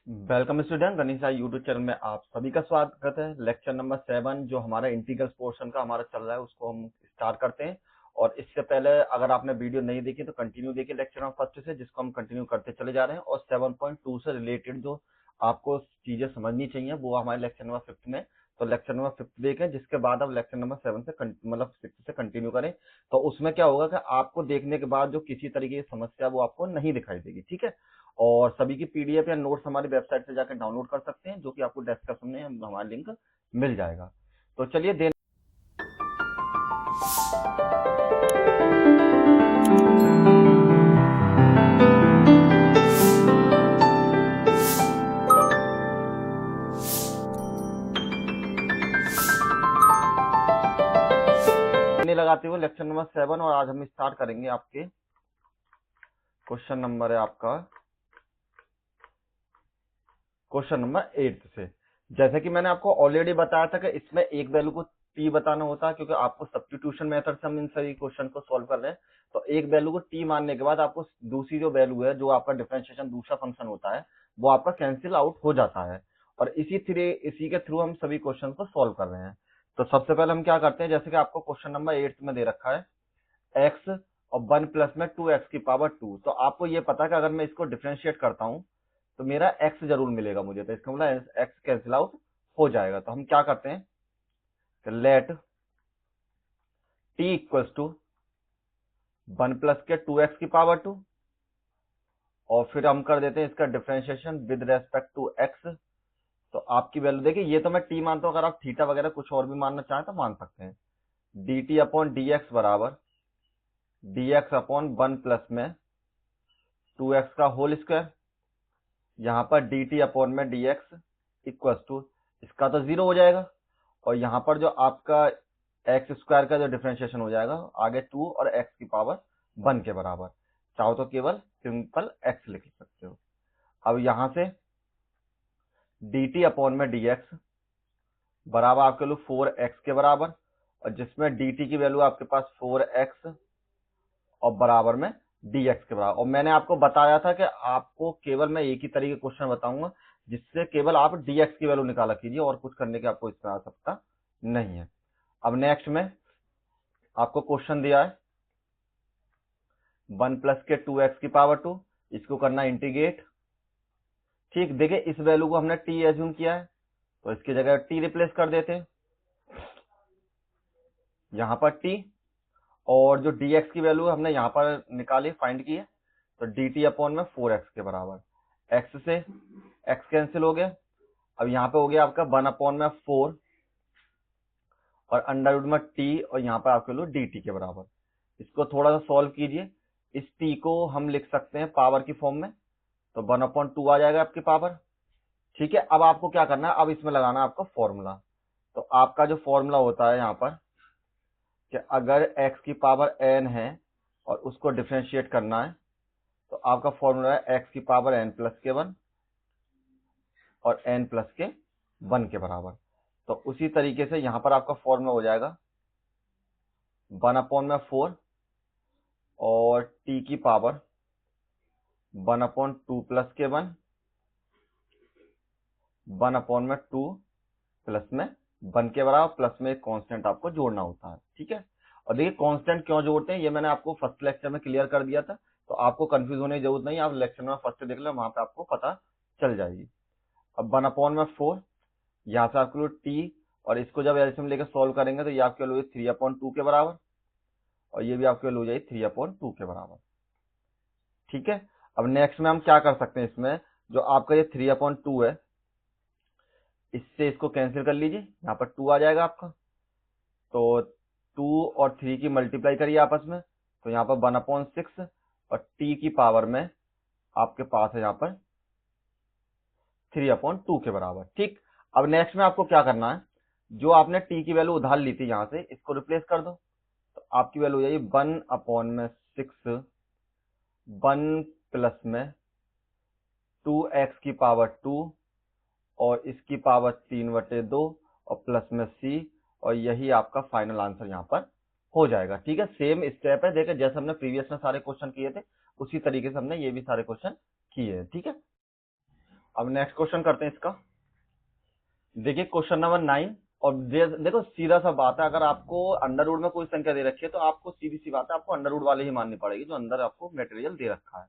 Welcome student, Ganesha YouTube channel में आप सभी का स्वागत है। लेक्चर नंबर 7 जो हमारा इंटीग्रल पोर्शन का हमारा चल रहा है उसको हम स्टार्ट करते हैं। और इससे पहले अगर आपने वीडियो नहीं देखी तो कंटिन्यू देखिए लेक्चर नंबर फर्स्ट से, जिसको हम कंटिन्यू करते चले जा रहे हैं। और 7.2 से रिलेटेड जो आपको चीजें समझनी चाहिए वो हमारे लेक्चर नंबर 5 में। तो लेक्चर नंबर 5 देखें, जिसके बाद आप लेक्चर नंबर 7 से मतलब 6 से कंटिन्यू करें। तो उसमें क्या होगा कि आपको देखने के बाद जो किसी तरीके की समस्या वो आपको नहीं दिखाई देगी। ठीक है। और सभी की पीडीएफ या नोट्स हमारी वेबसाइट से जाकर डाउनलोड कर सकते हैं, जो कि आपको डिस्क्रिप्शन में हमारा लिंक मिल जाएगा। तो चलिए देने लगाते हुए लेक्चर नंबर 7, और आज हम स्टार्ट करेंगे आपके क्वेश्चन नंबर है आपका क्वेश्चन नंबर 8 से। जैसे कि मैंने आपको ऑलरेडी बताया था कि इसमें एक वैल्यू को टी बताना होता है, क्योंकि आपको सब्स्टिट्यूशन मेथड से हम इन सभी क्वेश्चन को सॉल्व कर रहे हैं। तो एक वैल्यू को टी मानने के बाद आपको दूसरी जो वैल्यू है, जो आपका डिफरेंशिएशन दूसरा फंक्शन होता है, वो आपका कैंसिल आउट हो जाता है। और इसी के थ्रू हम सभी क्वेश्चन को सॉल्व कर रहे हैं। तो सबसे पहले हम क्या करते हैं, जैसे कि आपको क्वेश्चन नंबर 8 में दे रखा है एक्स और 1 प्लस में 2x की पावर 2। तो आपको ये पता है कि अगर मैं इसको डिफरेंशिएट करता हूं तो मेरा x जरूर मिलेगा मुझे। तो इसका मतलब x कैंसिल आउट हो जाएगा। तो हम क्या करते हैं, let t equals to 1 plus के 2x की पावर 2, और फिर हम कर देते हैं इसका differentiation with respect to x। तो आपकी वैल्यू देखिए, ये तो मैं t मानता हूं, अगर आप थीटा वगैरह कुछ और भी मानना चाहें तो मान सकते हैं। dt अपॉन dx बराबर dx अपॉन 1 प्लस में 2x का होल स्क्वायर, यहाँ पर dt अपॉन में dx इक्वल्स टू, इसका तो 0 हो जाएगा, और यहाँ पर जो आपका एक्स स्क्वायर का जो डिफरेंशिएशन हो जाएगा आगे 2 और x की पावर 1 के बराबर। चाहो तो केवल सिंपल x लिख सकते हो। अब यहाँ से dt अपॉन में dx बराबर आपके लिए 4x के बराबर, और जिसमें dt की वैल्यू आपके पास 4x और बराबर में dx के बराबर। और मैंने आपको बताया था कि आपको केवल मैं एक ही तरीके क्वेश्चन बताऊंगा जिससे केवल आप dx की वैल्यू निकाला कीजिए, और कुछ करने की आपको इसमें आवश्यकता नहीं है। अब नेक्स्ट में आपको क्वेश्चन दिया है 1 प्लस के 2x की पावर 2, इसको करना इंटीग्रेट। ठीक, देखिए इस वैल्यू को हमने t एज्यूम किया है, तो इसकी जगह t रिप्लेस कर देते हैं, यहां पर t, और जो dx की वैल्यू हमने यहां पर निकाली फाइंड की है, तो dt अपॉन में 4x के बराबर। x से x कैंसिल हो गया। अब यहाँ पे हो गया आपका 1 अपॉन में 4 और अंडर रूट में t, और यहाँ पर आपके लो dt के बराबर। इसको थोड़ा सा सॉल्व कीजिए। इस t को हम लिख सकते हैं पावर की फॉर्म में, तो 1 अपॉन 2 आ जाएगा आपकी पावर। ठीक है। अब आपको क्या करना है, अब इसमें लगाना है आपका फॉर्मूला। तो आपका जो फॉर्मूला होता है यहाँ पर कि अगर x की पावर n है और उसको डिफरेंशिएट करना है, तो आपका फॉर्मूला है x की पावर n प्लस के 1 और n प्लस के 1 के बराबर। तो उसी तरीके से यहां पर आपका फॉर्मूला हो जाएगा 1 अपॉन में 4 और t की पावर 1 अपॉन 2 प्लस के 1, 1 अपॉन में 2 प्लस में 1 के बराबर, प्लस में एक कांस्टेंट आपको जोड़ना होता है। ठीक है। और देखिए कांस्टेंट क्यों जोड़ते हैं ये मैंने आपको फर्स्ट लेक्चर में क्लियर कर दिया था, तो आपको कंफ्यूज होने की जरूरत नहीं, आप लेक्चर में फर्स्ट देख लें, वहां पे आपको पता चल जाएगी। अब 1 अपॉन में 4, यहाँ से आपके लिए t, और इसको जब एलसीएम लेकर सॉल्व करेंगे तो ये आपके लिए 3 अपॉन 2 के बराबर, और ये भी आपके लिए हो जाएगी 3 अपॉन 2 के बराबर। ठीक है। अब नेक्स्ट में हम क्या कर सकते हैं, इसमें जो आपका ये 3 अपॉन 2 है, इससे इसको कैंसिल कर लीजिए, यहाँ पर 2 आ जाएगा आपका। तो 2 और 3 की मल्टीप्लाई करिए आपस में, तो यहाँ पर 1 अपॉन 6 और t की पावर में आपके पास है यहाँ पर 3 अपॉन 2 के बराबर। ठीक। अब नेक्स्ट में आपको क्या करना है, जो आपने t की वैल्यू उधार ली थी यहाँ से इसको रिप्लेस कर दो, तो आपकी वैल्यू हो जाएगी 1 अपॉन में 6 1 प्लस में 2x की पावर 2 और इसकी पावर 3/2 और प्लस में c, और यही आपका फाइनल आंसर यहाँ पर हो जाएगा। ठीक है। सेम स्टेप है, देखिए जैसे हमने प्रीवियस में सारे क्वेश्चन किए थे उसी तरीके से हमने ये भी सारे क्वेश्चन किए हैं। ठीक है। अब नेक्स्ट क्वेश्चन करते हैं इसका। देखिए क्वेश्चन नंबर 9, और देखो सीधा सा बात है, अगर आपको अंडर रूट में कोई संख्या दे रखी है तो आपको सीधी सी बात है, आपको अंडर रूट वाले ही माननी पड़ेगी जो अंदर आपको मटेरियल दे रखा है।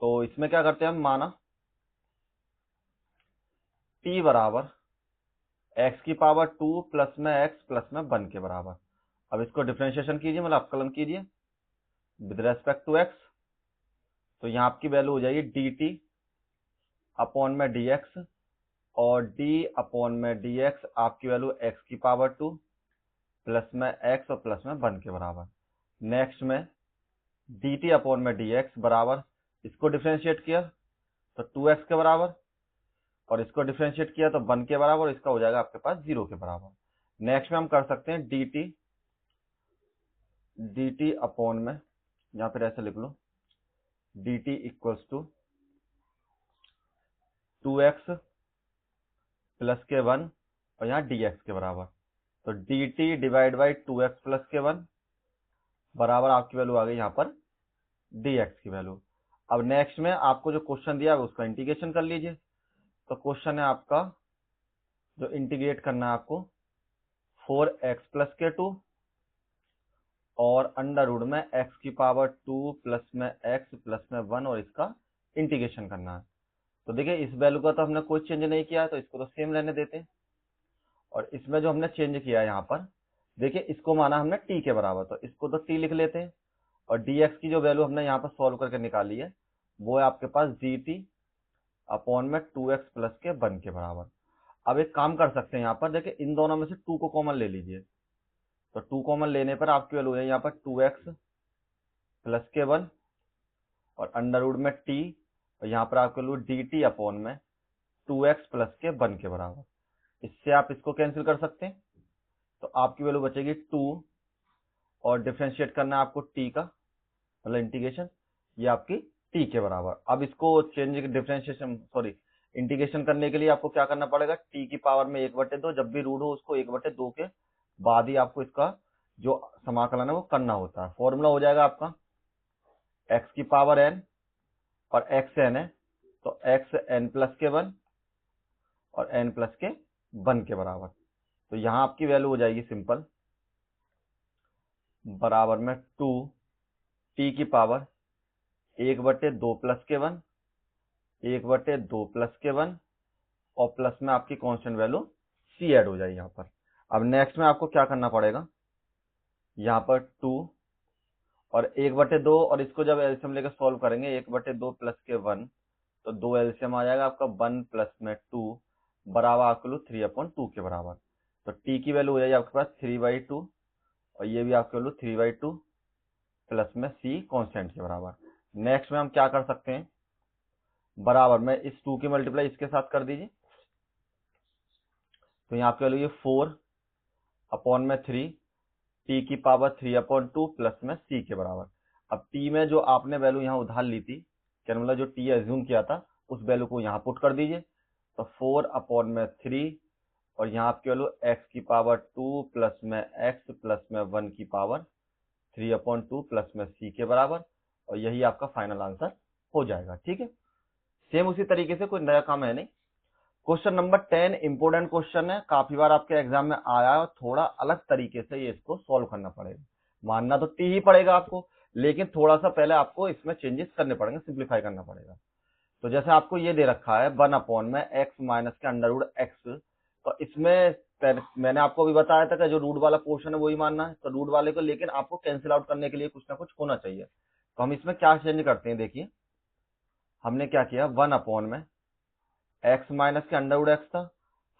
तो इसमें क्या करते हैं हम, माना t बराबर x की पावर 2 प्लस में x प्लस में 1 के बराबर। अब इसको डिफरेंशिएशन कीजिए, मतलब अवकलन कीजिए विद रेस्पेक्ट टू x। तो यहाँ आपकी वैल्यू हो जाएगी dt अपॉन में dx, और d अपॉन में dx आपकी वैल्यू x की पावर 2 प्लस में x और प्लस में 1 के बराबर। नेक्स्ट में dt अपॉन में dx बराबर, इसको डिफरेंशिएट किया तो 2x के बराबर, और इसको डिफरेंशिएट किया तो 1 के बराबर, इसका हो जाएगा आपके पास 0 के बराबर। नेक्स्ट में हम कर सकते हैं dt अपॉन में, या फिर ऐसे लिख लो dt equals to 2x plus के 1 और यहाँ dx के बराबर। तो dt divide by 2x plus के 1 बराबर आपकी वैल्यू आ गई यहाँ पर dx की वैल्यू। अब नेक्स्ट में आपको जो क्वेश्चन दिया है उसका इंटीग्रेशन कर लीजिए। तो क्वेश्चन है आपका जो इंटीग्रेट करना है आपको 4x प्लस के 2 और अंडर रूट में x की पावर 2 प्लस में x प्लस में 1, और इसका इंटीग्रेशन करना है। तो देखिए इस वैल्यू का तो हमने कोई चेंज नहीं किया है, तो इसको तो सेम रहने देते हैं। और इसमें जो हमने चेंज किया है यहाँ पर, देखिए इसको माना हमने t के बराबर, तो इसको तो t लिख लेते हैं। और dx की जो वैल्यू हमने यहाँ पर सॉल्व करके निकाली है वो है आपके पास dt अपॉन में 2x प्लस के 1 के बराबर। अब एक काम कर सकते हैं यहाँ पर, देखिए इन दोनों में से 2 को कॉमन ले लीजिए। तो 2 कॉमन लेने पर आपकी वैल्यू है यहाँ पर 2x प्लस के 1 और अंडर रूट में t, और यहाँ पर आपकी वैल्यू dt अपॉन में 2x प्लस के 1 के बराबर। इससे आप इसको कैंसिल कर सकते हैं, तो आपकी वैल्यू बचेगी 2, और डिफरेंशिएट करना है आपको t का, मतलब इंटीग्रेशन, ये आपकी t के बराबर। अब इसको चेंज डिफरेंशिएशन इंटीग्रेशन करने के लिए आपको क्या करना पड़ेगा, t की पावर में 1/2, जब भी रूट हो उसको 1/2 के बाद ही आपको इसका जो समाकलन है वो करना होता है। फॉर्मूला हो जाएगा आपका x की पावर n और x n है, तो x n प्लस के 1 और n प्लस के 1 के बराबर। तो यहां आपकी वैल्यू हो जाएगी सिंपल बराबर में 2 t की पावर 1/2 प्लस के 1, 1/2 प्लस के 1, और प्लस में आपकी कांस्टेंट वैल्यू c ऐड हो जाएगी यहाँ पर। अब नेक्स्ट में आपको क्या करना पड़ेगा, यहाँ पर 2 और 1/2, और इसको जब एलसीएम लेकर सॉल्व करेंगे 1/2 प्लस के 1, तो 2 एलसीएम आ जाएगा आपका 1 प्लस में 2 बराबर आपके लो 3/2 के बराबर। तो t की वैल्यू हो जाएगी आपके पास 3/2, और ये भी आपके वैल्यू 3/2 प्लस में c कांस्टेंट के बराबर। नेक्स्ट में हम क्या कर सकते हैं, बराबर में इस 2 की मल्टीप्लाई इसके साथ कर दीजिए, तो यहाँ आपके वैल्यू ये 4 अपॉन में 3 t की पावर 3/2 प्लस में c के बराबर। अब t में जो आपने वैल्यू यहाँ उधार ली थी, क्या मतलब जो t एज्यूम किया था उस वैल्यू को यहाँ पुट कर दीजिए, तो 4 अपॉन में 3, और यहाँ आपकी वैल्यू x की पावर 2 प्लस में x प्लस में 1 की पावर 3/2 प्लस में c के बराबर, और यही आपका फाइनल आंसर हो जाएगा। ठीक है, सेम उसी तरीके से, कोई नया काम है नहीं। क्वेश्चन नंबर 10 इंपोर्टेंट क्वेश्चन है, काफी बार आपके एग्जाम में आया है, और थोड़ा अलग तरीके से ये इसको सॉल्व करना पड़ेगा। मानना तो टी ही पड़ेगा आपको, लेकिन थोड़ा सा पहले आपको इसमें चेंजेस करने पड़ेंगे, सिंप्लीफाई करना पड़ेगा। तो जैसे आपको ये दे रखा है 1 अपॉन में x माइनस के अंडर रूट x, तो इसमें मैंने आपको अभी बताया था कि जो रूट वाला पोर्शन है वही मानना है, तो रूट वाले को, लेकिन आपको कैंसिल आउट करने के लिए कुछ ना कुछ होना चाहिए। तो हम इसमें क्या चेंज करते हैं, देखिए हमने क्या किया, 1 अपॉन में x माइनस के अंडर रूट x था,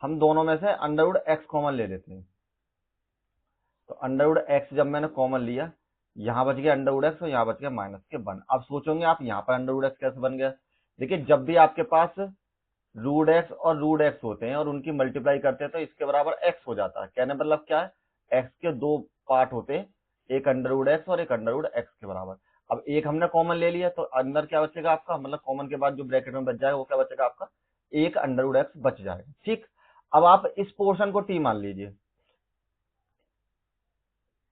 हम दोनों में से अंडर रूट x कॉमन ले लेते हैं। तो अंडर रूट x जब मैंने कॉमन लिया, यहां बच गया अंडर रूट x और यहां बच गया माइनस के 1। अब सोचोगे आप यहाँ पर अंडर रूट x कैसे बन गया। देखिए जब भी आपके पास रूट x और रूट x होते हैं और उनकी मल्टीप्लाई करते हैं तो इसके बराबर x हो जाता है। कहने मतलब क्या है, x के दो पार्ट होते हैं, एक अंडर रूट x और एक अंडर रूट x के बराबर। अब एक हमने कॉमन ले लिया, तो अंदर क्या बचेगा आपका, मतलब कॉमन के बाद जो ब्रैकेट में बच जाएगा वो क्या बचेगा आपका, एक अंडर रूट x बच जाएगा। ठीक, अब आप इस पोर्शन को t मान लीजिए,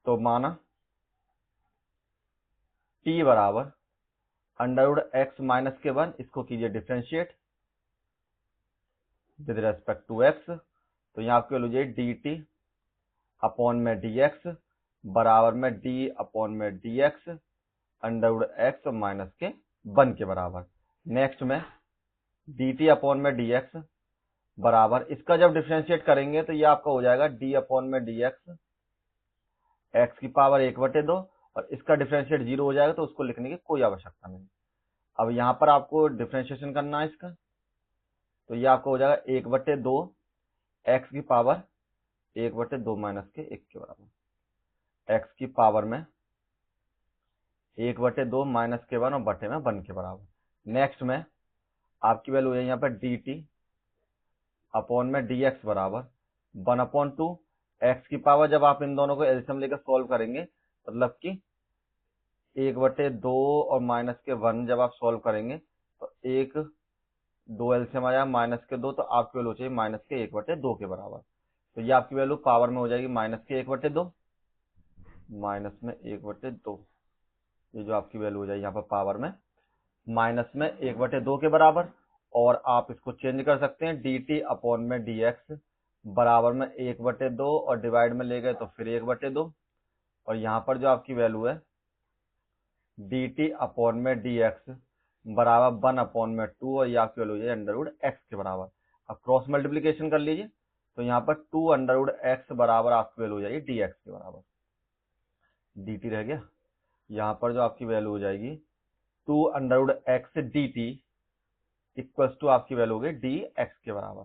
तो माना t बराबर अंडर रूट x माइनस के 1, इसको कीजिए differentiate, with respect to x, तो यहाँ आपकी वैल्यू हो जाएगी डी टी अपॉन में डी एक्स बराबर में डी अपॉन में d x under root x और माइनस के 1 के बराबर। नेक्स्ट में डी टी अपॉन में डी एक्स बराबर, इसका जब डिफ्रेंशिएट करेंगे तो ये आपका हो जाएगा डी अपॉन में डी एक्स एक्स की पावर 1/2, और इसका डिफ्रेंशिएट 0 हो जाएगा तो उसको लिखने की कोई आवश्यकता नहीं। अब यहाँ पर आपको डिफ्रेंशिएशन करना है इसका, तो ये आपको हो जाएगा 1/2 एक्स की पावर 1/2 माइनस के 1 के बराबर, एक्स की पावर में 1/2 माइनस के 1 और बटे में 1 के बराबर। नेक्स्ट में आपकी वैल्यू है यहाँ पर डी टी अपॉन में डी एक्स बराबर 1/2 एक्स की पावर, जब आप इन दोनों को एलसीएम लेकर सॉल्व करेंगे मतलब कि 1/2 और माइनस के 1 जब आप सॉल्व करेंगे तो 2 एलसीएम आया माइनस के 2, तो आपकी वैल्यू चाहिए माइनस के 1/2 के बराबर। तो ये आपकी वैल्यू पावर में हो जाएगी माइनस के 1/2 माइनस में 1/2, ये जो आपकी वैल्यू हो जाएगी यहाँ पर पावर में माइनस में 1/2 के बराबर। और आप इसको चेंज कर सकते हैं, डी टी अपॉन में डी एक्स बराबर में 1/2 और डिवाइड में ले गए तो फिर 1/2, और यहाँ पर जो आपकी वैल्यू है डी टी अपॉन में डी एक्स बराबर 1/2 और ये आपकी वैल्यू है अंडर रूट एक्स के बराबर। अब क्रॉस मल्टीप्लीकेशन कर लीजिए, तो यहाँ पर 2 अंडर रूट एक्स बराबर आपकी वैल्यू हो जाएगी डी एक्स के बराबर, डी टी रह गया। यहाँ पर जो आपकी वैल्यू हो जाएगी 2 under root x d t equals to आपकी वैल्यू होगी डी एक्स के बराबर।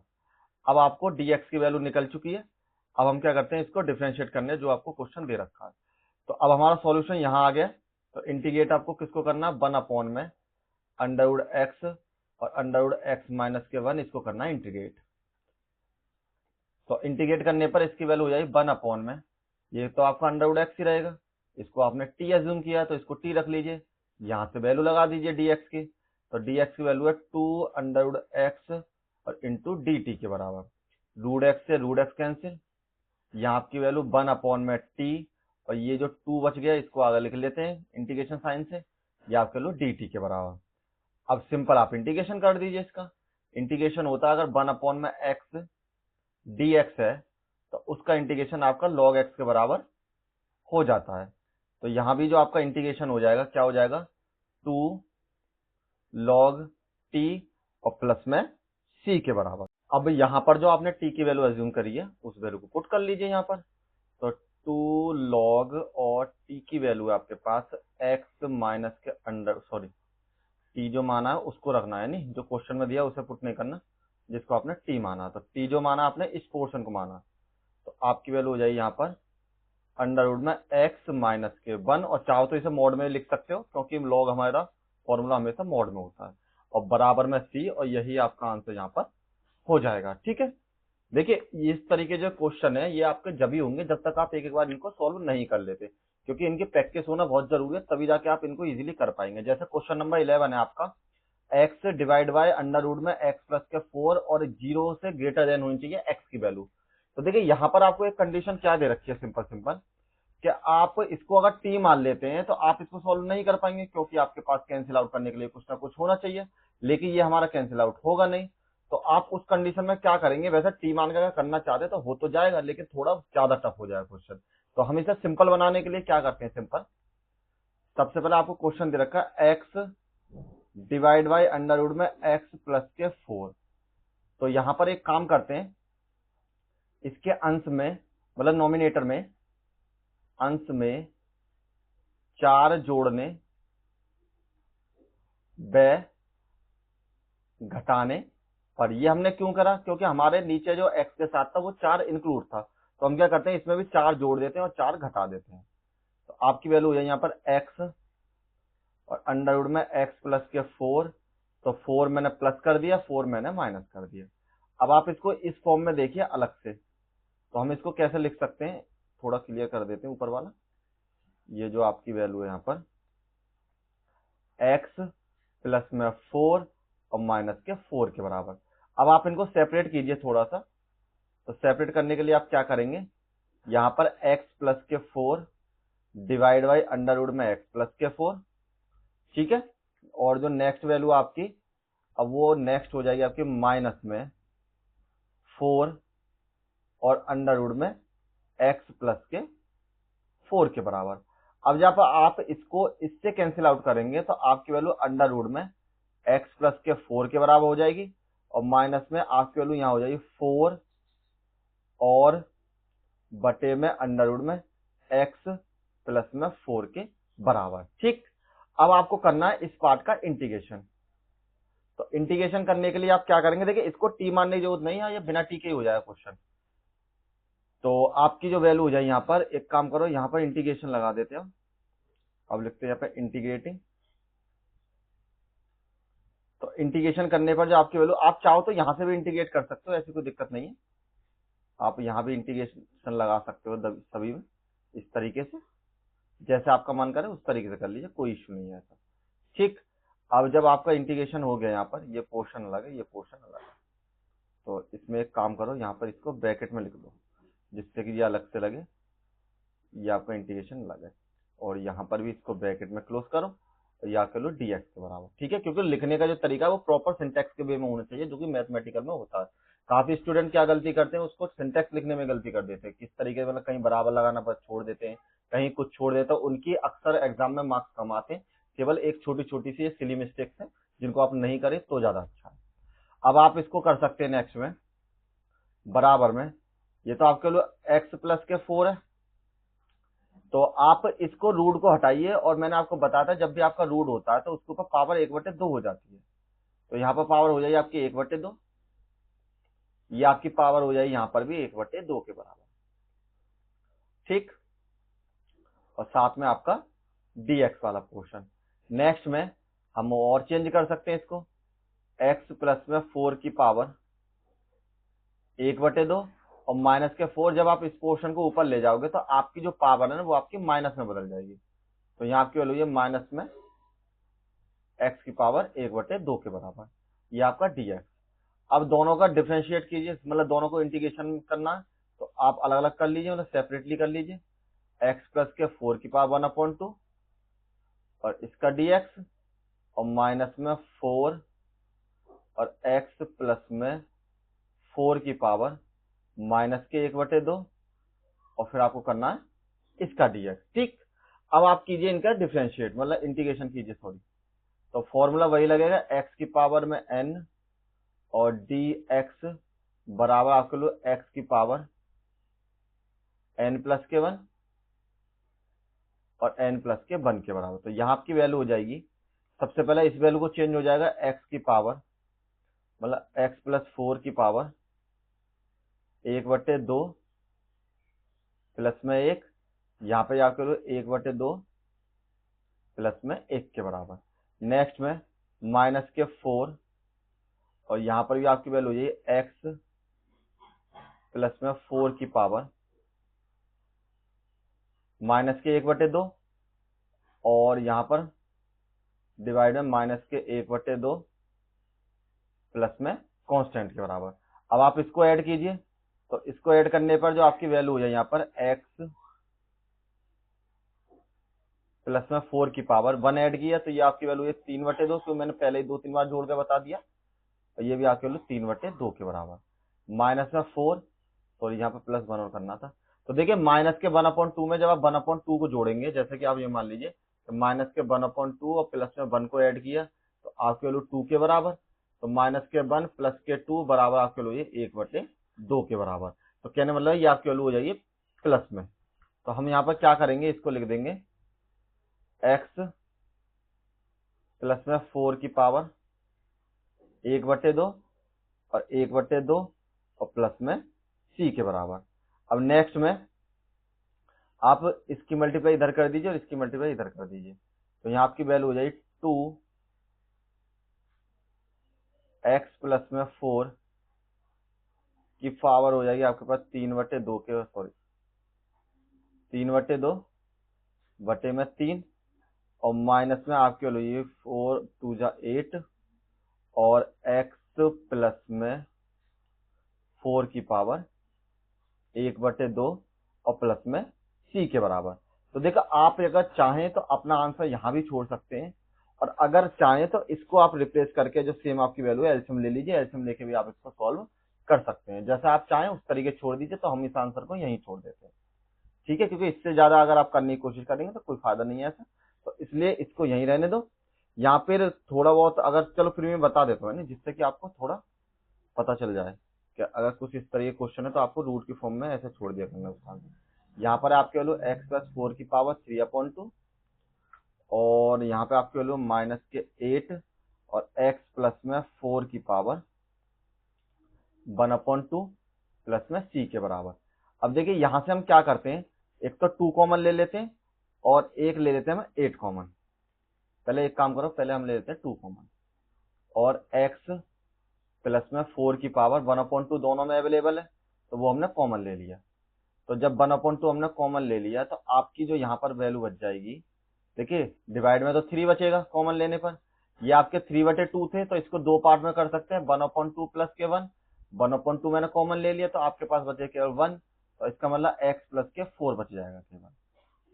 अब आपको डी एक्स की वैल्यू निकल चुकी है, अब हम क्या करते हैं इसको डिफरेंशिएट करने जो आपको क्वेश्चन दे रखा है। तो अब हमारा सॉल्यूशन यहाँ आ गया, तो इंटीग्रेट आपको किसको करना है 1 अपॉन में अंडर रूट एक्स और अंडर रूट एक्स माइनस के 1 इसको करना है इंटीग्रेट। तो इंटीग्रेट करने पर इसकी वैल्यू हो जाएगी 1 अपॉन में, ये तो आपका अंडर रूट एक्स ही रहेगा, इसको आपने टी एज्यूम किया तो इसको टी रख लीजिए, यहाँ से वैल्यू लगा दीजिए डी एक्स की, तो डी एक्स की वैल्यू है 2 अंडर रूट एक्स और इंटू डी टी के बराबर। रूट एक्स से रूट एक्स कैंसिल, यहाँ आपकी वैल्यू 1 अपॉन में टी, और ये जो 2 बच गया इसको आगे लिख लेते हैं इंटीग्रेशन साइन से, ये आपके लो डी टी के बराबर। अब सिंपल आप इंटीग्रेशन कर दीजिए, इसका इंटीग्रेशन होता है अगर 1 अपॉन में एक्स डी एक्स है तो उसका इंटीग्रेशन आपका लॉग एक्स के बराबर हो जाता है। तो यहाँ भी जो आपका इंटीग्रेशन हो जाएगा क्या हो जाएगा 2 लॉग टी और प्लस में सी के बराबर। अब यहाँ पर जो आपने टी की वैल्यू एज्यूम करी है उस वैल्यू को पुट कर लीजिए यहाँ पर, तो 2 लॉग और टी की वैल्यू है आपके पास एक्स माइनस के अंडर टी जो माना है उसको रखना है, नहीं जो क्वेश्चन में दिया उसे पुट नहीं करना, जिसको आपने टी माना, तो टी जो माना आपने इस पोर्शन को माना, तो आपकी वैल्यू हो जाएगी यहाँ पर अंडर रूट में एक्स माइनस के 1, और चाहो तो इसे मोड में लिख सकते हो क्योंकि लॉग हमारा फॉर्मूला हमेशा मोड में होता है, और बराबर में सी, और यही आपका आंसर यहाँ पर हो जाएगा। ठीक है, देखिए इस तरीके जो क्वेश्चन है ये आपके जब ही होंगे जब तक आप एक एक बार इनको सॉल्व नहीं कर लेते, क्योंकि इनकी प्रैक्टिस होना बहुत जरूरी है, तभी जाके आप इनको इजीली कर पाएंगे। जैसे क्वेश्चन नंबर 11 है आपका, x divide by under root में एक्स प्लस के 4 और 0 से ग्रेटर देन होनी चाहिए एक्स की वैल्यू। तो देखिए यहाँ पर आपको एक कंडीशन क्या दे रखी है, सिंपल कि आप इसको अगर टी मान लेते हैं तो आप इसको सॉल्व नहीं कर पाएंगे, क्योंकि आपके पास कैंसिल आउट करने के लिए कुछ ना कुछ होना चाहिए, लेकिन ये हमारा कैंसिल आउट होगा नहीं। तो आप उस कंडीशन में क्या करेंगे, वैसे टी मान के अगर करना चाहते तो हो तो जाएगा, लेकिन थोड़ा ज्यादा टफ हो जाएगा क्वेश्चन। तो हम इसे सिंपल बनाने के लिए क्या करते हैं, सिंपल सबसे पहले आपको क्वेश्चन दे रखा है x divide by under root में एक्स प्लस के 4। तो यहां पर एक काम करते हैं, इसके अंश में मतलब नॉमिनेटर में अंश में 4 जोड़ने व घटाने पर, ये हमने क्यों करा, क्योंकि हमारे नीचे जो x के साथ था वो 4 इंक्लूड था, तो हम क्या करते हैं इसमें भी 4 जोड़ देते हैं और 4 घटा देते हैं। तो आपकी वैल्यू हो जाए यहाँ पर x और अंडर रूट में x प्लस के 4, तो 4 मैंने प्लस कर दिया, 4 मैंने माइनस कर दिया। अब आप इसको इस फॉर्म में देखिए अलग से, तो हम इसको कैसे लिख सकते हैं, थोड़ा क्लियर कर देते हैं ऊपर वाला, ये जो आपकी वैल्यू है यहाँ पर x प्लस में 4 और माइनस के 4 के बराबर। अब आप इनको सेपरेट कीजिए थोड़ा सा, तो सेपरेट करने के लिए आप क्या करेंगे, यहाँ पर x प्लस के 4 डिवाइड बाई अंडर रूट में x प्लस के 4, ठीक है। और जो नेक्स्ट वैल्यू आपकी, अब वो नेक्स्ट हो जाएगी आपकी माइनस में 4 और अंडर रूट में x प्लस के 4 के बराबर। अब जब आप इसको इससे कैंसिल आउट करेंगे तो आपकी वैल्यू अंडर रूट में x प्लस के 4 के बराबर हो जाएगी और माइनस में आपकी वैल्यू यहां हो जाएगी 4 और बटे में अंडर रूट में x प्लस में 4 के बराबर। ठीक, अब आपको करना है इस पार्ट का इंटीग्रेशन। तो इंटीग्रेशन करने के लिए आप क्या करेंगे, देखिए इसको t मानने की जरूरत नहीं है, ये बिना t के ही हो जाएगा क्वेश्चन। तो आपकी जो वैल्यू हो जाए यहाँ पर, एक काम करो यहाँ पर इंटीग्रेशन लगा देते हो। अब लिखते हैं यहाँ पे इंटीग्रेटिंग। तो इंटीग्रेशन करने पर जो आपकी वैल्यू, आप चाहो तो यहां से भी इंटीग्रेट कर सकते हो, ऐसी कोई दिक्कत नहीं है। आप यहां भी इंटीग्रेशन लगा सकते हो सभी में, इस तरीके से जैसे आपका मन करे उस तरीके से कर लीजिए, कोई इश्यू नहीं है ऐसा। ठीक, अब जब आपका इंटीग्रेशन हो गया, यहाँ पर ये पोर्शन अलग है, ये पोर्शन अलग है, तो इसमें एक काम करो, यहाँ पर इसको ब्रैकेट में लिख दो जिससे कि ये अलग से लगे, ये आपका इंटीग्रेशन अलग है। और यहाँ पर भी इसको ब्रैकेट में क्लोज करो, या कर लो dx के बराबर। ठीक है, क्योंकि लिखने का जो तरीका है वो प्रॉपर सिंटैक्स के वे में होना चाहिए, जो कि मैथमेटिकल में होता है। काफी स्टूडेंट क्या गलती करते हैं, उसको सिंटैक्स लिखने में गलती कर देते हैं, किस तरीके से, मतलब कहीं बराबर लगाना पर छोड़ देते हैं, कहीं कुछ छोड़ देते हैं, उनकी अक्सर एग्जाम में मार्क्स कम आते हैं। केवल एक छोटी छोटी सी सिली मिस्टेक्स है जिनको आप नहीं करें तो ज्यादा अच्छा है। अब आप इसको कर सकते हैं नेक्स्ट में बराबर में, ये तो आपके लिए एक्स प्लस के 4 है, तो आप इसको रूट को हटाइए। और मैंने आपको बताया था जब भी आपका रूट होता है तो उसके ऊपर पावर 1/2 हो जाती है। तो यहाँ पर पावर हो जाएगी आपकी 1/2, ये आपकी पावर हो जाएगी यहाँ पर भी 1/2 के बराबर। ठीक, और साथ में आपका dx वाला पोर्शन। नेक्स्ट में हम और चेंज कर सकते हैं इसको, x प्लस में 4 की पावर 1/2 और माइनस के 4। जब आप इस पोर्शन को ऊपर ले जाओगे तो आपकी जो पावर है ना वो आपकी माइनस में बदल जाएगी। तो यहाँ आपकी वैल्यू है माइनस में x की पावर 1/2 के बराबर, ये आपका dx। अब दोनों का डिफरेंशिएट कीजिए, मतलब दोनों को इंटीग्रेशन करना है तो आप अलग अलग कर लीजिए, मतलब सेपरेटली कर लीजिए। x प्लस के 4 की पावर 1/2 और इसका dx और माइनस में 4 और x प्लस में 4 की पावर माइनस के 1/2 और फिर आपको करना है इसका dx। ठीक, अब आप कीजिए इनका डिफरेंशिएट, मतलब इंटीग्रेशन कीजिए सॉरी। तो फॉर्मूला वही लगेगा, x की पावर में n और dx बराबर आपके लिए x की पावर n प्लस के 1 और n प्लस के 1 के बराबर। तो यहाँ आपकी वैल्यू हो जाएगी, सबसे पहले इस वैल्यू को चेंज हो जाएगा, x की पावर मतलब x प्लस 4 की पावर 1/2 प्लस में 1, यहाँ पे आपके लिए 1/2 प्लस में 1 के बराबर। नेक्स्ट में माइनस के 4 और यहाँ पर भी आपकी वैल्यू हो जाएगी x प्लस में 4 की पावर माइनस के 1/2 और यहाँ पर डिवाइड में माइनस के 1/2 प्लस में कांस्टेंट के बराबर। अब आप इसको ऐड कीजिए, तो इसको ऐड करने पर जो आपकी वैल्यू हो जाए यहाँ पर x प्लस में 4 की पावर 1 ऐड किया तो ये आपकी वैल्यू है 3/2, क्योंकि मैंने पहले ही 2-3 बार जोड़ के बता दिया। और ये भी आपकी वैल्यू 3/2 के बराबर, माइनस में 4 और यहाँ पर प्लस 1 और करना था। तो देखिए माइनस के 1/2 में जब आप 1/2 को जोड़ेंगे, जैसे कि आप ये मान लीजिए तो माइनस के 1/2 और प्लस में 1 को ऐड किया तो आपकी वैल्यू 2 के बराबर। तो माइनस के 1 प्लस के 2 बराबर आपकी वैल्यू 1/2 के बराबर। तो कहने मतलब ये आपकी वैल्यू हो जाएगी प्लस में। तो हम यहाँ पर क्या करेंगे, इसको लिख देंगे x प्लस में 4 की पावर 1/2 और 1/2 और प्लस में c के बराबर। अब नेक्स्ट में आप इसकी मल्टीप्लाई इधर कर दीजिए और इसकी मल्टीप्लाई इधर कर दीजिए, तो यहाँ आपकी वैल्यू हो जाएगी 2x प्लस में 4 की पावर हो जाएगी आपके पास 3/2 के, सॉरी 3/2 बटे में 3 और माइनस में आपकी वैल्यू ये 4 2 जा 8 और x प्लस में 4 की पावर 1/2 और प्लस में c के बराबर। तो देखो आप अगर चाहें तो अपना आंसर यहां भी छोड़ सकते हैं, और अगर चाहें तो इसको आप रिप्लेस करके जो सेम आपकी वैल्यू है एलसीएम ले लीजिए, एलसीएम लेके भी आप इसको सॉल्व कर सकते हैं, जैसा आप चाहें उस तरीके छोड़ दीजिए, तो हम इस आंसर को यहीं छोड़ देते हैं, ठीक है, क्योंकि इससे ज्यादा अगर आप करने की कोशिश करेंगे तो कोई फायदा नहीं है ऐसा, तो इसलिए इसको यहीं रहने दो। यहाँ पर थोड़ा बहुत अगर, चलो फिर मैं बता देता हूँ ना, जिससे कि आपको थोड़ा पता चल जाए कि अगर कुछ इस तरह के क्वेश्चन है तो आपको रूट की फॉर्म में ऐसे छोड़ दिया करना उसका आंसर। यहाँ पर आपके वैल्यू एक्स प्लस 4 की पावर 3/2, और यहाँ पे आपके वैल्यू माइनस के 8 और एक्स प्लस में 4 की पावर 1/2 प्लस में सी के बराबर। अब देखिए यहां से हम क्या करते हैं, एक तो 2 कॉमन ले लेते हैं और एक ले लेते हैं हम 8 कॉमन। पहले एक काम करो, पहले हम ले लेते हैं 2 कॉमन, और x प्लस में 4 की पावर 1/2 दोनों में अवेलेबल है, तो वो हमने कॉमन ले लिया। तो जब 1/2 हमने कॉमन ले लिया तो आपकी जो यहाँ पर वैल्यू बच जाएगी, देखिए डिवाइड में तो 3 बचेगा कॉमन लेने पर, ये आपके 3/2 थे, तो इसको दो पार्ट में कर सकते हैं, 1/2 प्लस के 1, 1/2 मैंने कॉमन ले लिया तो आपके पास बचे केवल 1, तो इसका मतलब x प्लस के 4 बच जाएगा केवल,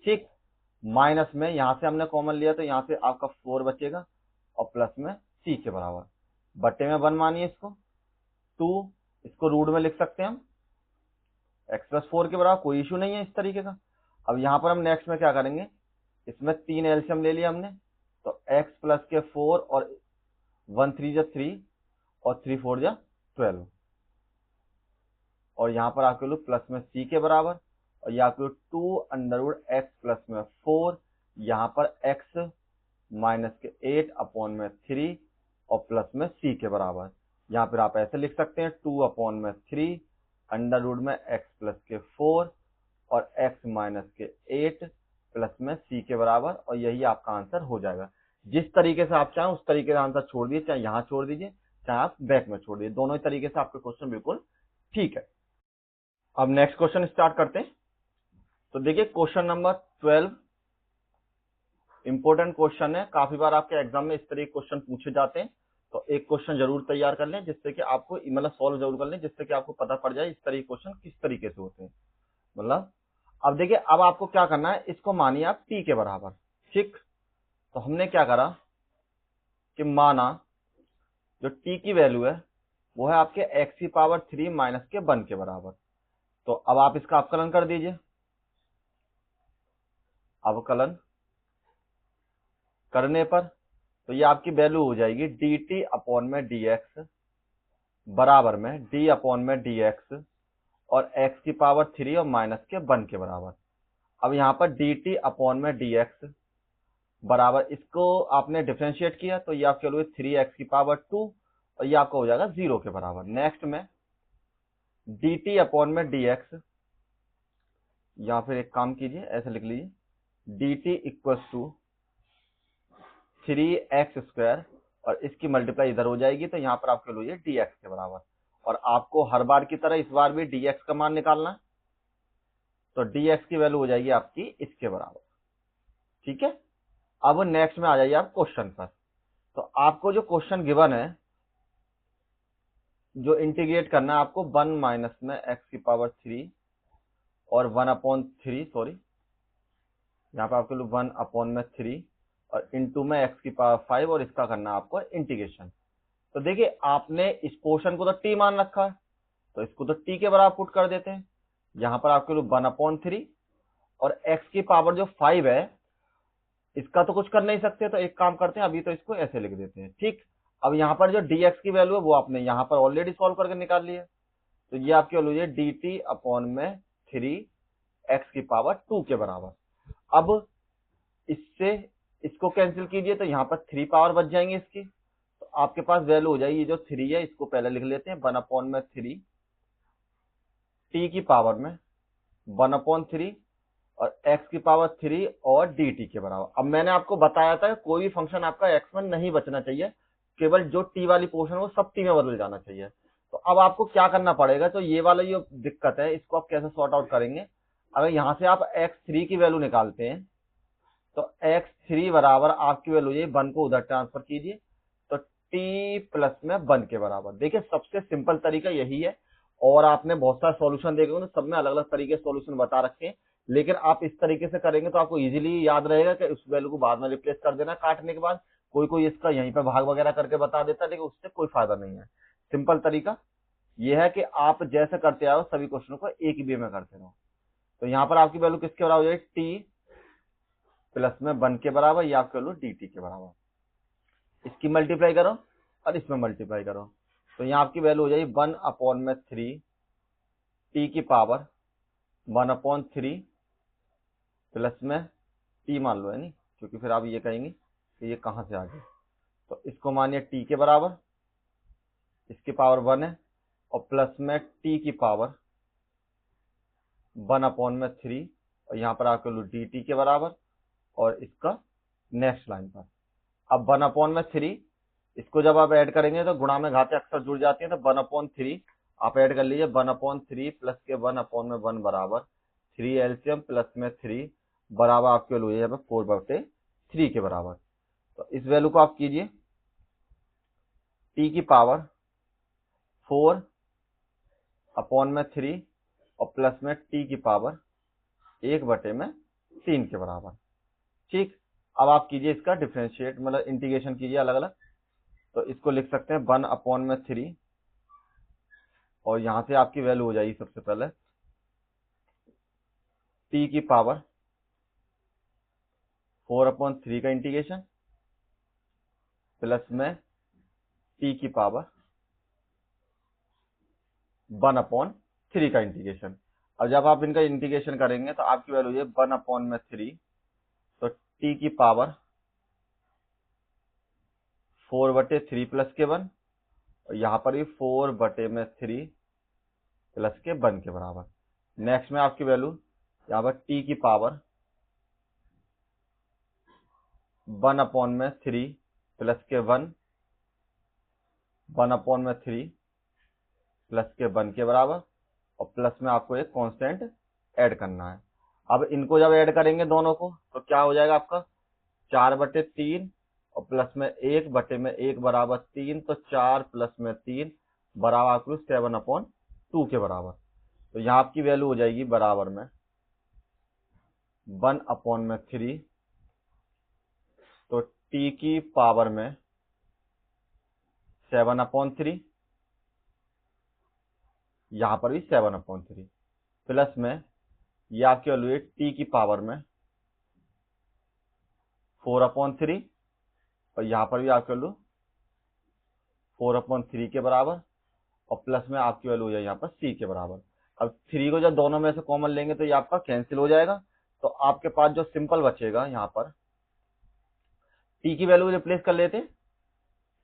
ठीक। माइनस में यहाँ से हमने कॉमन लिया तो यहाँ से आपका 4 बचेगा, और प्लस में c के बराबर, बट्टे में 1 मानिए इसको, 2, इसको रूट में लिख सकते हैं हम, x प्लस 4 के बराबर, कोई इशू नहीं है इस तरीके का। अब यहाँ पर हम नेक्स्ट में क्या करेंगे, इसमें 3 एलसीएम ले लिया हमने, तो x प्लस के 4 और 1 3 जा 3 और 3 4 जा 12, और यहाँ पर आपके लोग प्लस में c के बराबर, और यहाँ पे 2 अंडर रूट एक्स प्लस में 4, यहाँ पर x माइनस के 8 अपॉन में 3 और प्लस में c के बराबर। यहाँ पर आप ऐसे लिख सकते हैं 2 अपॉन में 3 अंडर रूट में x प्लस के 4 और x माइनस के 8 प्लस में c के बराबर, और यही आपका आंसर हो जाएगा। जिस तरीके से आप चाहें उस तरीके से आंसर छोड़ दीजिए, चाहे यहाँ छोड़ दीजिए चाहे आप बैक में छोड़ दीजिए, दोनों ही तरीके से आपके क्वेश्चन बिल्कुल ठीक है। अब नेक्स्ट क्वेश्चन स्टार्ट करते हैं। तो देखिए क्वेश्चन नंबर 12 इंपॉर्टेंट क्वेश्चन है, काफी बार आपके एग्जाम में इस तरह के क्वेश्चन पूछे जाते हैं, तो एक क्वेश्चन जरूर तैयार कर लें जिससे कि आपको मतलब सॉल्व जरूर कर लें, जिससे कि आपको पता पड़ जाए इस तरह के क्वेश्चन किस तरीके से होते हैं, मतलब। अब देखिए अब आपको क्या करना है, इसको मानिए आप t के बराबर, ठीक। तो हमने क्या करा कि माना जो t की वैल्यू है वो है आपके x की पावर 3 माइनस के 1 के बराबर। तो अब आप इसका अवकलन कर दीजिए, अवकलन करने पर तो ये आपकी वैल्यू हो जाएगी dt अपॉन में dx बराबर में d अपॉन में dx और x की पावर 3 और माइनस के 1 के बराबर। अब यहाँ पर dt अपॉन में dx बराबर, इसको आपने डिफरेंशिएट किया तो ये आपके लिए 3x की पावर 2 और ये आपका हो जाएगा 0 के बराबर। नेक्स्ट में dt अपॉन में dx, या फिर एक काम कीजिए ऐसे लिख लीजिए dt equal to 3x square, और इसकी मल्टीप्लाई इधर हो जाएगी तो यहाँ पर आपके लिए dx के बराबर, और आपको हर बार की तरह इस बार भी dx का मान निकालना है, तो dx की वैल्यू हो जाएगी आपकी इसके बराबर, ठीक है। अब नेक्स्ट में आ जाइए आप क्वेश्चन पर। तो आपको जो क्वेश्चन गिवन है, जो इंटीग्रेट करना है आपको 1 माइनस में x की पावर 3 और 1/3, सॉरी यहाँ पर आपके लिए 1/3 और इंटू में x की पावर 5, और इसका करना है आपको इंटीग्रेशन। तो देखिए आपने इस पोर्शन को तो t मान रखा है, तो इसको तो t के बराबर पुट कर देते हैं। यहाँ पर आपके लिए 1/3 और x की पावर जो 5 है इसका तो कुछ कर नहीं सकते, तो एक काम करते हैं अभी तो इसको ऐसे लिख देते हैं, ठीक। अब यहाँ पर जो dx की वैल्यू है वो आपने यहाँ पर ऑलरेडी सॉल्व करके निकाल लिया, तो ये आपकी वैल्यू है dt अपॉन में 3x की पावर 2 के बराबर। अब इससे इसको कैंसिल कीजिए तो यहाँ पर 3 पावर बच जाएंगे इसकी, तो आपके पास वैल्यू हो जाएगी, ये जो 3 है इसको पहले लिख लेते हैं 1/3 t की पावर में 1/3 और x की पावर 3 और dt के बराबर। अब मैंने आपको बताया था कोई भी फंक्शन आपका x में नहीं बचना चाहिए, केवल जो t वाली पोर्शन है वो सब t में बदल जाना चाहिए। तो अब आपको क्या करना पड़ेगा, तो ये वाला जो दिक्कत है इसको आप कैसे सॉर्ट आउट करेंगे। अगर यहां से आप x3 की वैल्यू निकालते हैं तो x3 बराबर आपकी वैल्यू ये 1 को उधर ट्रांसफर कीजिए, तो t प्लस में 1 के बराबर। देखिए सबसे सिंपल तरीका यही है, और आपने बहुत सारे सॉल्यूशन देखे होंगे, सब में अलग अलग तरीके सॉल्यूशन बता रखे हैं, लेकिन आप इस तरीके से करेंगे तो आपको इजीली याद रहेगा कि उस वैल्यू को बाद में रिप्लेस कर देना काटने के बाद। कोई कोई इसका यहीं पे भाग वगैरह करके बता देता है, लेकिन उससे कोई फायदा नहीं है। सिंपल तरीका ये है कि आप जैसे करते आओ सभी क्वेश्चनों को एक ही वे में करते रहो। तो यहाँ पर आपकी वैल्यू किसके बराबर हो जाएगी, टी प्लस में 1 के बराबर, या आपकी वैल्यू डी टी के बराबर। इसकी मल्टीप्लाई करो और इसमें मल्टीप्लाई करो, तो यहाँ आपकी वैल्यू हो जाएगी 1/3 टी की पावर 1/3 प्लस में टी मान लो, है नहीं, क्योंकि फिर आप ये कहेंगे कि ये कहाँ से आ गया। तो इसको मानिए टी के बराबर, इसकी पावर 1 है, और प्लस में टी की पावर 1/3, और यहाँ पर आपके लो डी टी के बराबर, और इसका नेक्स्ट लाइन पर अब 1/3, इसको जब आप ऐड करेंगे तो गुणा में घातें अक्सर जुड़ जाती हैं, तो 1/3 आप ऐड कर लीजिए, 1/3 प्लस के 1/1 बराबर 3 एलसीएम प्लस में 3 बराबर आपके वैल्यू यहाँ पे 4/3 के बराबर। तो इस वैल्यू को आप कीजिए टी की पावर 4/3 और प्लस में टी की पावर 1/3 के बराबर। ठीक, अब आप कीजिए इसका डिफरेंशिएट, मतलब इंटीग्रेशन कीजिए अलग अलग। तो इसको लिख सकते हैं 1/3, और यहां से आपकी वैल्यू हो जाएगी सबसे पहले टी की पावर 4/3 का इंटीग्रेशन प्लस में टी की पावर 1/3 का इंटीग्रेशन। अब जब आप इनका इंटीग्रेशन करेंगे तो आपकी वैल्यू हो जाएगी 1/3, तो टी की पावर 4/3 प्लस के 1, और यहाँ पर भी 4/3 प्लस के 1 के बराबर। नेक्स्ट में आपकी वैल्यू यहाँ पर टी की पावर 1/3 प्लस के 1, 1/3 प्लस के 1 के बराबर, और प्लस में आपको एक कांस्टेंट ऐड करना है। अब इनको जब ऐड करेंगे दोनों को तो क्या हो जाएगा आपका 4/3, और प्लस में 1/1 बराबर 3, तो 4 प्लस में 3 बराबर आपको 7/2 के बराबर। तो यहाँ आपकी वैल्यू हो जाएगी बराबर में 1/3, तो टी की पावर में 7/3, यहां पर भी 7/3, प्लस में ये आपकी वैल्यू है टी की पावर में 4/3, और यहां पर भी आपकी वैल्यू 4/3 के बराबर, और प्लस में आपकी वैल्यू हो जाएगी यहाँ पर सी के बराबर। अब 3 को जब दोनों में से कॉमन लेंगे तो ये आपका कैंसिल हो जाएगा, तो आपके पास जो सिंपल बचेगा यहाँ पर टी की वैल्यू रिप्लेस कर लेते हैं।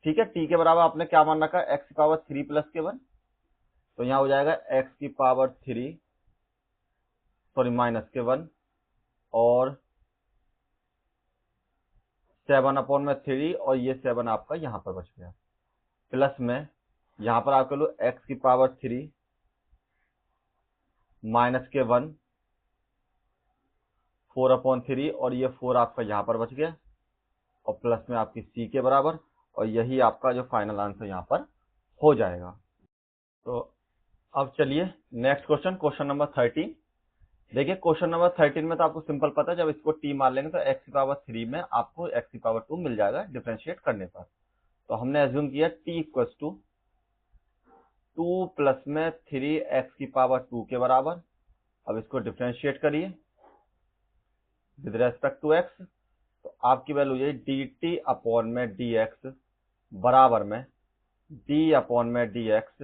ठीक है, टी के बराबर आपने क्या मान रखा है, एक्स की पावर 3 प्लस के 1, तो यहाँ हो जाएगा एक्स की पावर 3 सॉरी माइनस के 1, और 7/3, और ये 7 आपका यहाँ पर बच गया, प्लस में यहाँ पर आपके लो एक्स की पावर 3 माइनस के 1 4/3, और ये 4 आपका यहाँ पर बच गया, और प्लस में आपकी सी के बराबर, और यही आपका जो फाइनल आंसर यहाँ पर हो जाएगा। तो अब चलिए नेक्स्ट क्वेश्चन, क्वेश्चन नंबर 13। देखिए क्वेश्चन नंबर 13 में तो आपको सिंपल पता है, जब इसको टी मान लेंगे तो एक्स की पावर 3 में आपको एक्स की पावर 2 मिल जाएगा डिफरेंशिएट करने पर। तो हमने एज्यूम किया टी इक्वल्स टू 2 प्लस में 3 एक्स की पावर 2 के बराबर। अब इसको डिफरेंशिएट करिए विद रेस्पेक्ट टू एक्स, तो आपकी वैल्यू ये डी टी अपॉन में डी एक्स बराबर में डी अपॉन में डी एक्स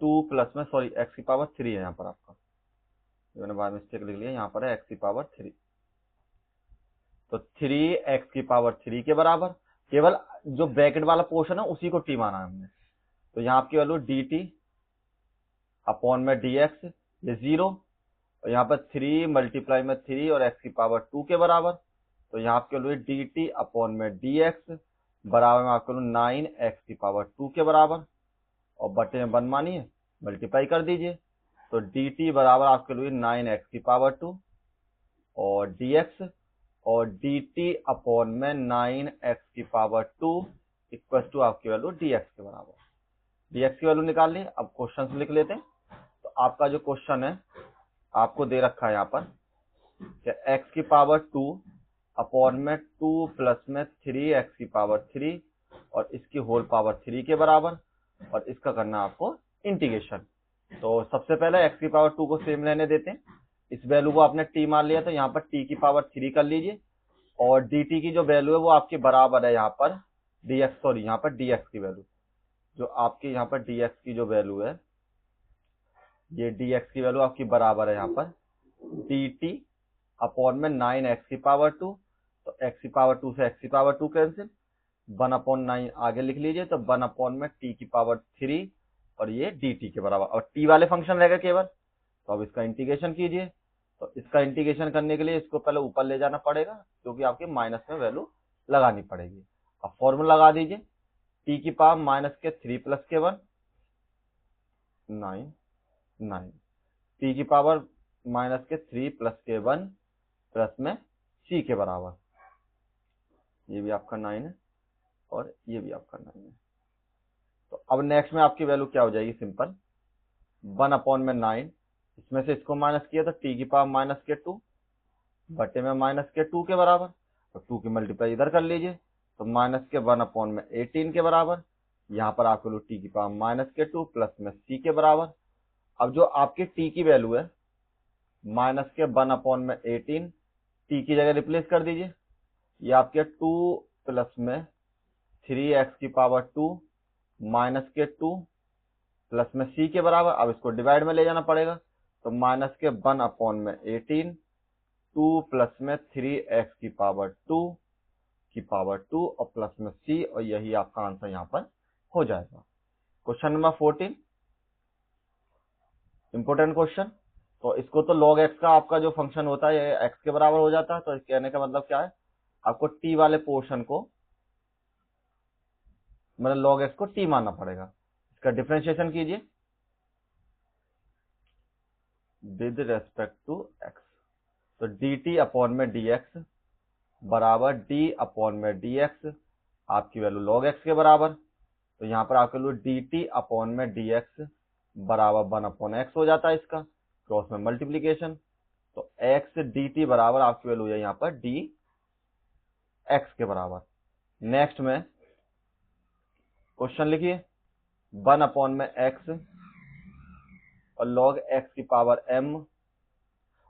2 प्लस में सॉरी एक्स की पावर 3 है यहाँ पर आपका, मैंने बाय मिस्टेक लिख लिया, यहाँ पर है एक्स की पावर 3, तो 3 एक्स की पावर 3 के बराबर, केवल जो ब्रैकेट वाला पोर्शन है उसी को टी माना है हमने। तो यहाँ आपकी वैल्यू डी टी अपॉन में डी एक्स, ये 0, और यहाँ पर 3 मल्टीप्लाई में 3 और एक्स की पावर 2 के बराबर, तो यहाँ आपके वैल्यू डी टी अपॉन में डी एक्स बराबर में आपके वैल्यू 9 एक्स की पावर 2 के बराबर, और बटे में 1 मानिए मल्टीप्लाई कर दीजिए, तो डी टी बराबर आपके लिए 9 एक्स की पावर 2 और डी एक्स, और डी टी अपॉन में 9 एक्स की पावर 2 इक्वल टू आपकी वैल्यू डी एक्स के बराबर। डी एक्स की वैल्यू निकाल ली। अब क्वेश्चन लिख लेते हैं। तो आपका जो क्वेश्चन है आपको दे रखा है यहाँ पर कि एक्स की पावर 2 अपॉन में 2 प्लस में 3 एक्स की पावर 3 और इसकी होल पावर 3 के बराबर, और इसका करना आपको इंटीग्रेशन। तो सबसे पहले x की पावर 2 को सेम रहने देते हैं, इस वैल्यू को आपने t मान लिया तो यहाँ पर t की पावर 3 कर लीजिए, और dt की जो वैल्यू है वो आपके बराबर है यहाँ पर dx, सॉरी यहाँ पर dx की वैल्यू, जो आपके यहाँ पर dx की जो वैल्यू है, ये dx की वैल्यू आपकी बराबर है यहाँ पर dt अपॉन में 9x की पावर 2, तो x की पावर 2 से x की पावर 2 कैंसिल, 1/9 आगे लिख लीजिए, तो 1 में t की पावर 3 और ये dt के बराबर, और t वाले फंक्शन रहेगा केवल। तो अब इसका इंटीग्रेशन कीजिए, तो इसका इंटीग्रेशन करने के लिए इसको पहले ऊपर ले जाना पड़ेगा, क्योंकि आपके माइनस में वैल्यू लगानी पड़ेगी। अब फॉर्मूला लगा दीजिए, t की पावर माइनस के 3 प्लस के 1 9 t की पावर माइनस के 3 प्लस के 1 प्लस में c के बराबर, ये भी आपका 9 है और ये भी आपका 9 है। तो अब नेक्स्ट में आपकी वैल्यू क्या हो जाएगी, सिंपल 1/9, इसमें से इसको माइनस किया तो t की पावर माइनस के 2 बटे में माइनस के 2 के बराबर, तो 2 की मल्टीप्लाई इधर कर लीजिए, तो माइनस के 1/18 के बराबर, यहाँ पर आपको t की पावर माइनस के 2 प्लस में c के बराबर। अब जो आपके t की वैल्यू है माइनस के 1/18, t की जगह रिप्लेस कर दीजिए, ये आपके 2 प्लस में 3x की पावर 2 माइनस के 2 प्लस में c के बराबर। अब इसको डिवाइड में ले जाना पड़ेगा, तो माइनस के 1/18 2 प्लस में 3x की पावर 2 और प्लस में c, और यही आपका आंसर यहाँ पर हो जाएगा। Question number 14 important question. तो इसको तो log x का आपका जो फंक्शन होता है ये x के बराबर हो जाता है, तो कहने का मतलब क्या है, आपको t वाले पोर्शन को मतलब log x को t मानना पड़ेगा। इसका डिफरेंशिएशन कीजिए विद रेस्पेक्ट टू x, तो dt अपॉन में dx बराबर d अपॉन में dx, आपकी वैल्यू log x के बराबर, तो यहाँ पर आपके वैल्यू dt अपॉन में dx बराबर 1/x हो जाता है, इसका क्रॉस में मल्टीप्लीकेशन, तो x dt बराबर आपकी वैल्यू है यहाँ पर dx के बराबर। नेक्स्ट में क्वेश्चन लिखिए 1/x और log x की पावर m,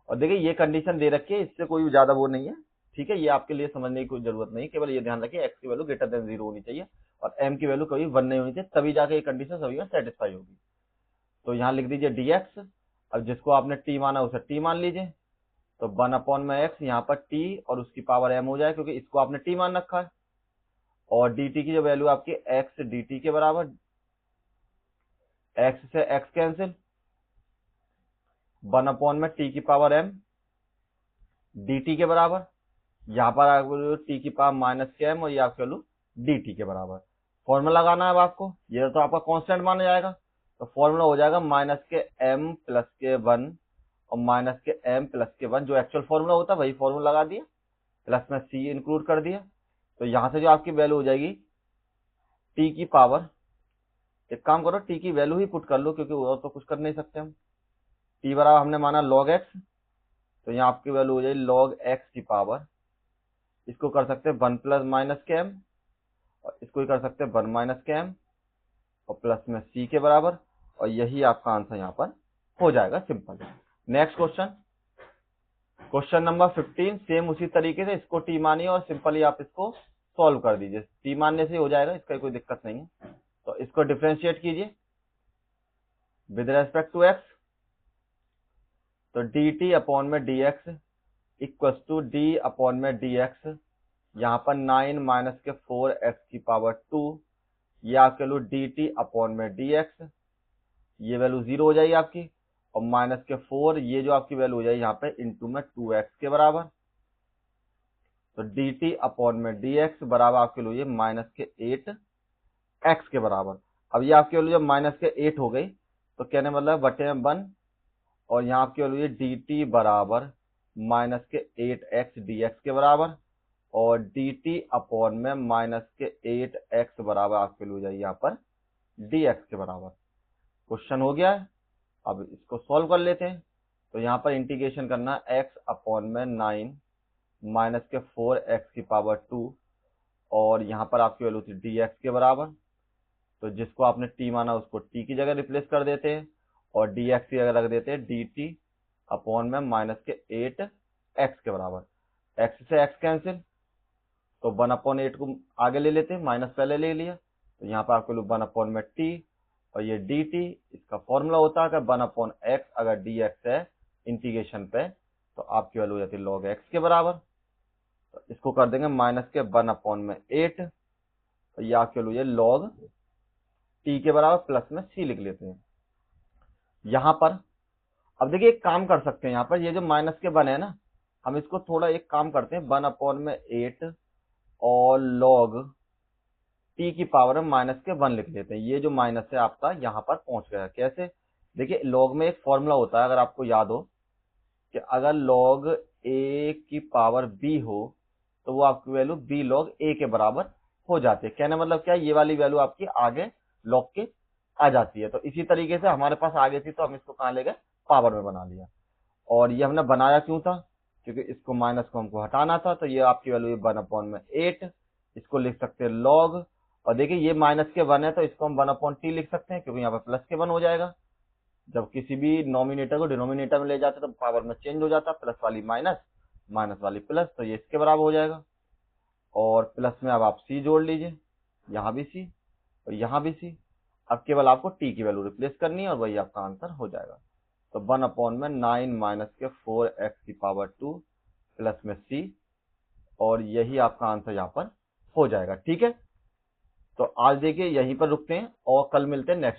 और देखिए ये कंडीशन दे रखी है, इससे कोई ज्यादा वो नहीं है, ठीक है, ये आपके लिए समझने की कोई जरूरत नहीं, केवल ये ध्यान रखिए x की वैल्यू ग्रेटर देन 0 होनी चाहिए और m की वैल्यू कभी 1 नहीं होनी चाहिए, तभी जाके ये कंडीशन सभी में सेटिस्फाई होगी। तो यहाँ लिख दीजिए dx, अब जिसको आपने t माना उसे t मान लीजिए, तो 1/x यहाँ पर t और उसकी पावर m हो जाए, क्योंकि इसको आपने t मान रखा है, और dt की जो वैल्यू आपकी x dt के बराबर, x से x कैंसिल, 1 में t की पावर m dt के बराबर, यहाँ पर आपको t की पावर माइनस के m और ये आपके वैल्यू dt के बराबर। फॉर्मूला लगाना है अब आपको, ये तो आपका कांस्टेंट माना जाएगा, तो फॉर्मूला हो जाएगा माइनस के m प्लस के 1 और माइनस के m प्लस के 1, जो एक्चुअल फॉर्मूला होता है वही फॉर्मूला लगा दिया, प्लस में c इंक्लूड कर दिया, तो यहाँ से जो आपकी वैल्यू हो जाएगी t की पावर, एक काम करो t की वैल्यू ही पुट कर लो, क्योंकि और तो कुछ कर नहीं सकते हम। t बराबर हमने माना log x, तो यहाँ आपकी वैल्यू हो जाएगी log x की पावर, इसको कर सकते हैं 1 प्लस माइनस के m, और इसको ही कर सकते हैं 1 माइनस के m और प्लस में c के बराबर, और यही आपका आंसर यहाँ पर हो जाएगा, simple. Next question, question number 15, same उसी तरीके से इसको t मानिए और सिंपली आप इसको सॉल्व कर दीजिए, t मानने से हो जाएगा, इसका कोई दिक्कत नहीं है। तो इसको डिफरेंशिएट कीजिए विद रेस्पेक्ट टू x, तो dt अपॉन में dx equal to d upon में dx, यहाँ पर 9 माइनस के 4x की पावर 2, ये आपके वैल्यू dt अपॉन में dx, ये वैल्यू 0 हो जाएगी आपकी, और माइनस के 4 ये जो आपकी वैल्यू हो जाएगी यहाँ पे इंटू में 2x के बराबर, तो dt अपॉन में dx बराबर आपके वैल्यू ये माइनस के 8x के बराबर। अब ये आपकी वैल्यू जब माइनस के 8 हो गई, तो कहने मतलब बटे में 1, और यहाँ आपकी वैल्यू ये dt बराबर माइनस के 8x dx के बराबर, और dt अपॉन में माइनस के 8x बराबर आपके लिए हो जाएगी यहाँ पर dx के बराबर। क्वेश्चन हो गया है, अब इसको सॉल्व कर लेते हैं। तो यहाँ पर इंटीग्रेशन करना है x अपॉन में 9 माइनस के 4x की पावर 2, और यहाँ पर आपकी वैल्यू थी dx के बराबर, तो जिसको आपने टी माना उसको टी की जगह रिप्लेस कर देते हैं और डी एक्स की जगह रख देते हैं डी टी अपॉन में माइनस के 8 एक्स के बराबर। एक्स से एक्स कैंसिल, तो 1/8 को आगे ले लेते हैं, माइनस पहले ले लिया, तो यहाँ पर आपको 1 में टी और ये डी टी, इसका फॉर्मूला होता है 1/x, अगर डी एक्स है इंटीग्रेशन पे तो आपकी वैल्यू हो जाती है लॉग एक्स के बराबर। तो इसको कर देंगे माइनस के 1/8 और ये आपकी वैल्यू है लॉग टी के बराबर, प्लस में सी लिख लेते हैं यहां पर। अब देखिए एक काम कर सकते हैं, यहाँ पर ये जो माइनस के 1 है ना, हम इसको थोड़ा एक काम करते हैं 1/8 और लॉग टी की पावर में माइनस के 1 लिख लेते हैं। ये जो माइनस है आपका यहाँ पर पहुंच गया। कैसे? देखिए लॉग में एक फॉर्मूला होता है, अगर आपको याद हो, कि अगर लॉग ए की पावर बी हो तो वो आपकी वैल्यू बी लॉग ए के बराबर हो जाती है। कहने मतलब क्या, ये वाली वैल्यू आपकी आगे लॉग के आ जाती है। तो इसी तरीके से हमारे पास आगे थी तो हम इसको कहाँ ले गए, पावर में बना लिया। और ये हमने बनाया क्यों था, क्योंकि इसको माइनस को हमको हटाना था। तो ये आपकी वैल्यू 1/8, इसको लिख सकते हैं लॉग, और देखिए ये माइनस के 1 है तो इसको हम 1/t लिख सकते हैं, क्योंकि यहाँ पर प्लस के 1 हो जाएगा। जब किसी भी नॉमिनेटर को डिनोमिनेटर में ले जाते तो पावर में चेंज हो जाता, प्लस वाली माइनस, माइनस वाली प्लस, तो ये इसके बराबर हो जाएगा। और प्लस में अब आप सी जोड़ लीजिए, यहाँ भी सी और यहाँ भी सी। अब केवल आपको टी की वैल्यू रिप्लेस करनी है और वही आपका आंसर हो जाएगा। तो 1/9 माइनस के 4x की पावर 2 प्लस में सी, और यही आपका आंसर यहाँ पर हो जाएगा। ठीक है, तो आज देखिए यहीं पर रुकते हैं और कल मिलते हैं नेक्स्ट